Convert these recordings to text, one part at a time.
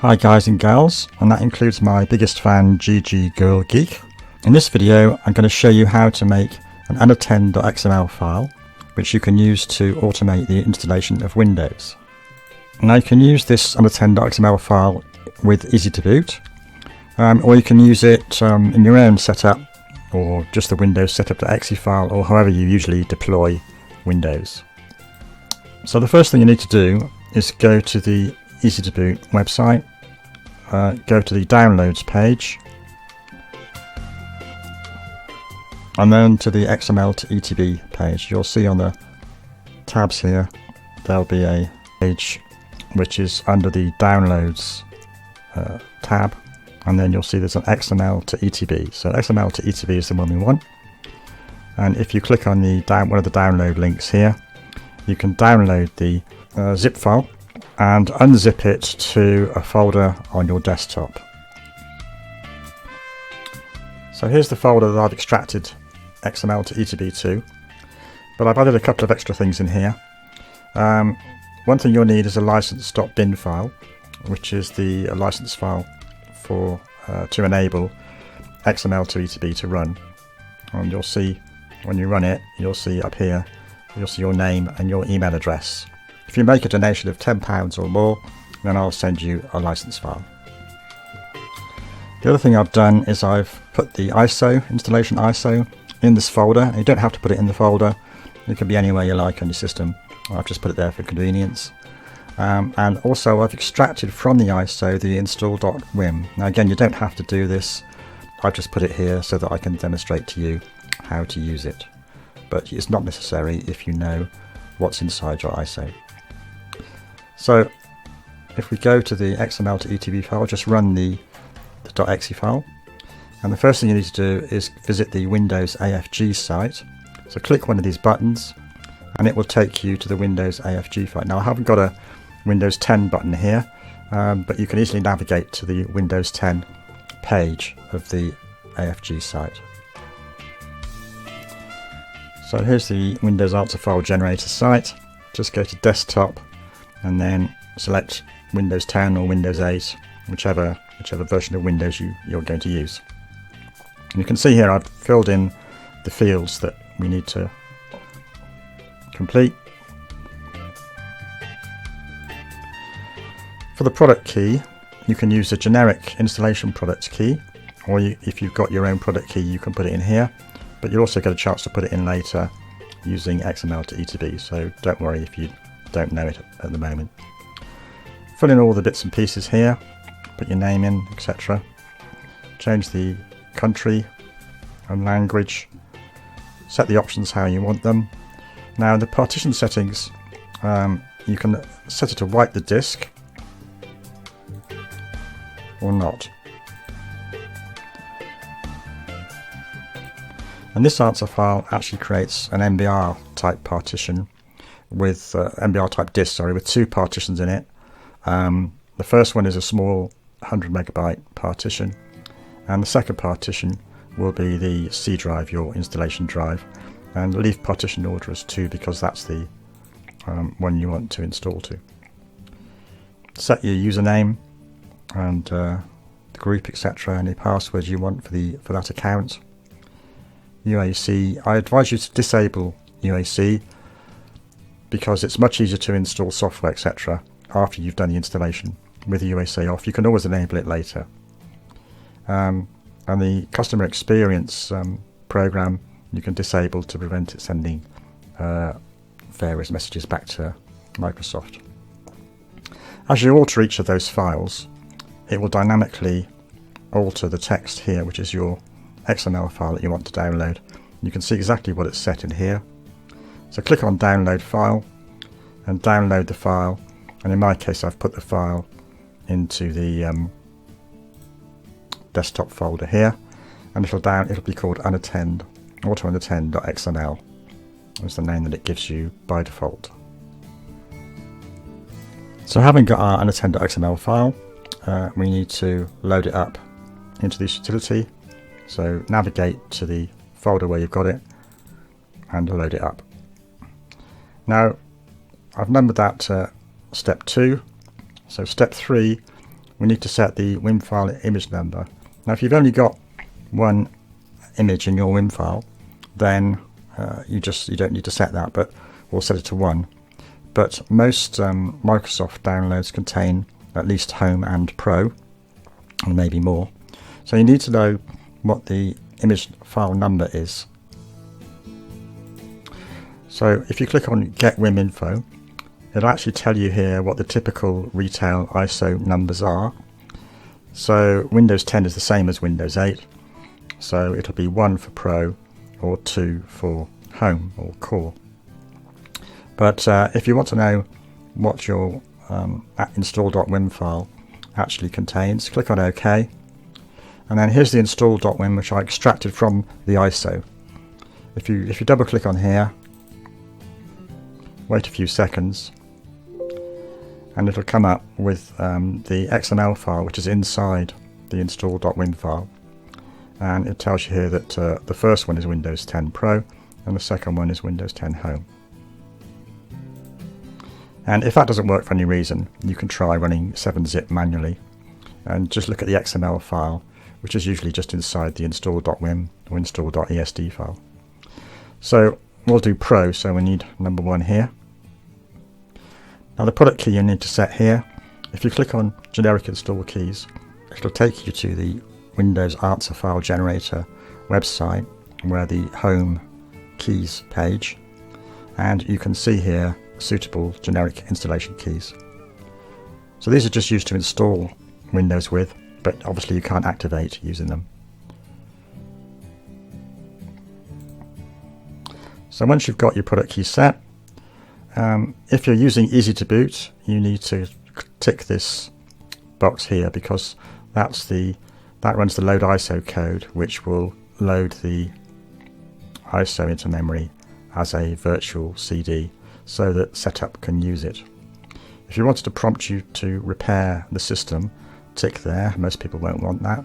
Hi guys and gals, and that includes my biggest fan GG Girl Geek. In this video I'm going to show you how to make an Unattend.XML file which you can use to automate the installation of Windows. Now you can use this Unattend.XML file with Easy2Boot, or you can use it in your own setup, or just the Windows setup.exe file, or however you usually deploy Windows. So the first thing you need to do is go to the Easy2Boot website, go to the downloads page, and then to the XML to ETB page. You'll see on the tabs here there'll be a page which is under the downloads tab, and then you'll see there's an XML to ETB. So XML to ETB is the one we want, and if you click on the one of the download links here, you can download the zip file and unzip it to a folder on your desktop. So here's the folder that I've extracted XML to ETB to, but I've added a couple of extra things in here. One thing you'll need is a license.bin file, which is the license file for to enable XML to ETB to run. And you'll see when you run it, you'll see up here, you'll see your name and your email address. If you make a donation of £10 or more, then I'll send you a license file. The other thing I've done is I've put the ISO, installation ISO, in this folder. You don't have to put it in the folder, it can be anywhere you like on your system. I've just put it there for convenience. And also I've extracted from the ISO the Install.wim. Now again, you don't have to do this, I've just put it here so that I can demonstrate to you how to use it. But it's not necessary if you know what's inside your ISO. So if we go to the XML to ETB file, just run the .exe file, and the first thing you need to do is visit the Windows AFG site. So click one of these buttons and it will take you to the Windows AFG file. Now I haven't got a Windows 10 button here, but you can easily navigate to the Windows 10 page of the AFG site. So here's the Windows Answer File Generator site. Just go to Desktop and then select Windows 10 or Windows 8, whichever version of Windows you're going to use. And you can see here I've filled in the fields that we need to complete. For the product key, you can use a generic installation product key, or if you've got your own product key, you can put it in here, but you'll also get a chance to put it in later using XML to ETB, so don't worry if you don't know it at the moment. Fill in all the bits and pieces here, put your name in, etc. Change the country and language, set the options how you want them. Now the partition settings, you can set it to wipe the disk or not. And this answer file actually creates an MBR type partition with MBR type disk, with two partitions in it. The first one is a small 100 megabyte partition, and the second partition will be the C drive, your installation drive, and leave partition order as 2 because that's the one you want to install to. Set your username and the group, etc., and the password you want for that account. UAC, I advise you to disable UAC because it's much easier to install software, etc., after you've done the installation with the UAC off. You can always enable it later. And the customer experience program you can disable to prevent it sending various messages back to Microsoft. As you alter each of those files, it will dynamically alter the text here, which is your XML file that you want to download. You can see exactly what it's set in here. So click on Download File and download the file, and in my case I've put the file into the desktop folder here, and it'll be called AutoUnattend.XML. That's the name that it gives you by default. So having got our Unattend.XML file, we need to load it up into this utility. So navigate to the folder where you've got it and load it up. Now I've numbered that step 2. So step 3 we need to set the WimFile image number. Now if you've only got one image in your WimFile, then you don't need to set that, but we'll set it to 1. But most Microsoft downloads contain at least Home and Pro, and maybe more. So you need to know what the image file number is. So if you click on Get-WimInfo, it'll actually tell you here what the typical retail ISO numbers are. So Windows 10 is the same as Windows 8, so it'll be 1 for Pro or 2 for Home or Core. But if you want to know what your Install.wim file actually contains, click on OK, and then here's the Install.wim, which I extracted from the ISO. If you double click on here, wait a few seconds, and it'll come up with the XML file, which is inside the Install.wim file, and it tells you here that the first one is Windows 10 Pro and the second one is Windows 10 Home. And if that doesn't work for any reason, you can try running 7-zip manually and just look at the XML file, which is usually just inside the Install.wim or Install.esd file. So we'll do Pro, so we need number 1 here. Now the product key you need to set here, if you click on generic install keys, it'll take you to the Windows Answer File Generator website, where the Home Keys page, and you can see here suitable generic installation keys. So these are just used to install Windows with, but obviously you can't activate using them. So once you've got your product key set, if you're using Easy2Boot, you need to tick this box here, because that runs the load ISO code, which will load the ISO into memory as a virtual CD, so that setup can use it. If you wanted to prompt you to repair the system, tick there. Most people won't want that.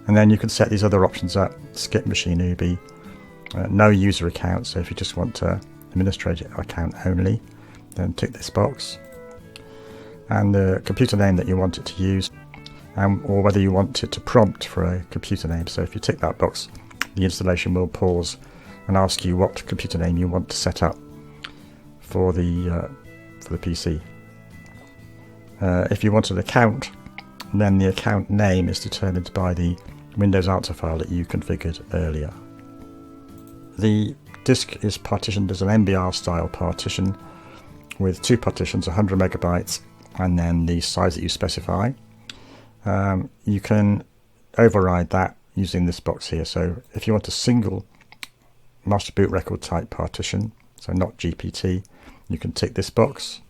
And then you can set these other options up: skip machine UB, no user account, so if you just want to administrator account only, then tick this box, and the computer name that you want it to use, or whether you want it to prompt for a computer name. So if you tick that box, the installation will pause and ask you what computer name you want to set up for the PC. If you want an account, then the account name is determined by the Windows Answer file that you configured earlier. The disk is partitioned as an MBR style partition with 2 partitions, 100 megabytes, and then the size that you specify. You can override that using this box here. So if you want a single master boot record type partition, so not GPT, you can tick this box,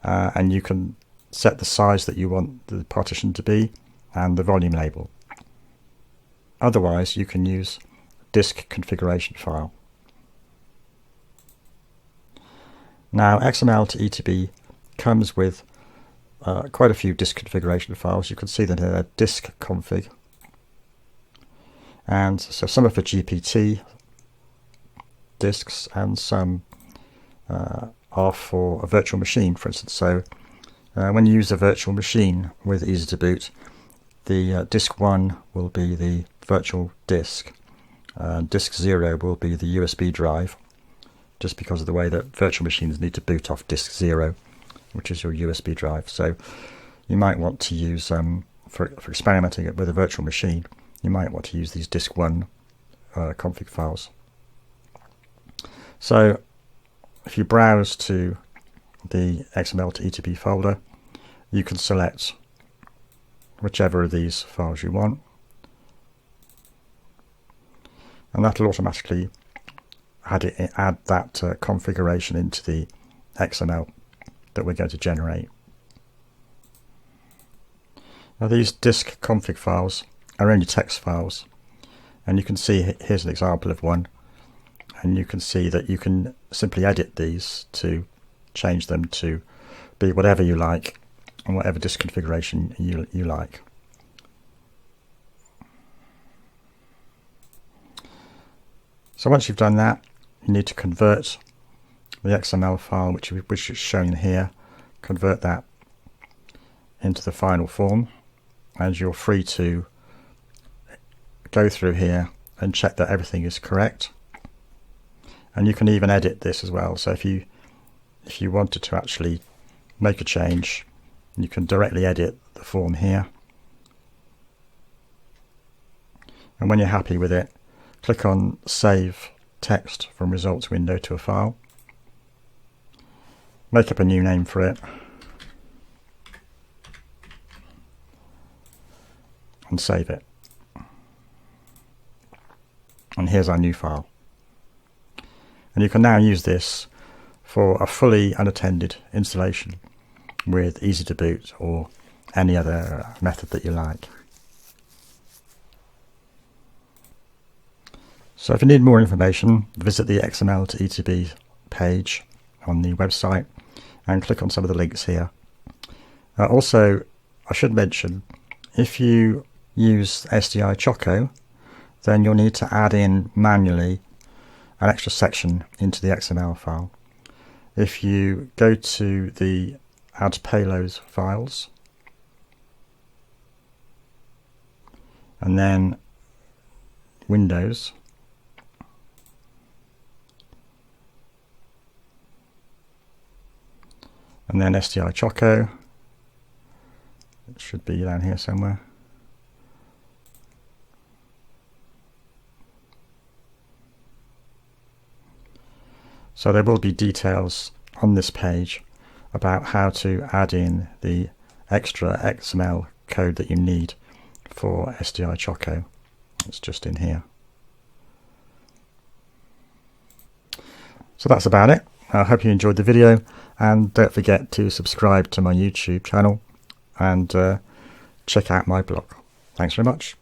and you can set the size that you want the partition to be and the volume label. Otherwise, you can use disk configuration file. Now, XML to ETB comes with quite a few disk configuration files. You can see that they're disk config, and so some are for GPT disks and some are for a virtual machine, for instance. So when you use a virtual machine with Easy2Boot, the disk 1 will be the virtual disk, disk 0 will be the USB drive, just because of the way that virtual machines need to boot off disk 0, which is your USB drive. So you might want to use, for experimenting with a virtual machine, you might want to use these disk 1 config files. So if you browse to the XML to ETB folder, you can select whichever of these files you want, and that will automatically add that configuration into the XML that we're going to generate. Now, these disk config files are only text files, and you can see here's an example of one, and you can see that you can simply edit these to change them to be whatever you like and whatever disk configuration you like. So once you've done that, you need to convert the XML file, which is shown here, convert that into the final form, and you're free to go through here and check that everything is correct. And you can even edit this as well. So if you wanted to actually make a change, you can directly edit the form here. And when you're happy with it, click on Save Text from Results window to a file. Make up a new name for it. And save it. And here's our new file. And you can now use this for a fully unattended installation with Easy2Boot or any other method that you like. So if you need more information, visit the XML to ETB page on the website and click on some of the links here. Also, I should mention, if you use SDI Choco, then you'll need to add in manually an extra section into the XML file. If you go to the Add Payloads files and then Windows, and then SDI Choco, it should be down here somewhere. So there will be details on this page about how to add in the extra XML code that you need for SDI Choco. It's just in here. So that's about it. I hope you enjoyed the video, and don't forget to subscribe to my YouTube channel and check out my blog. Thanks very much.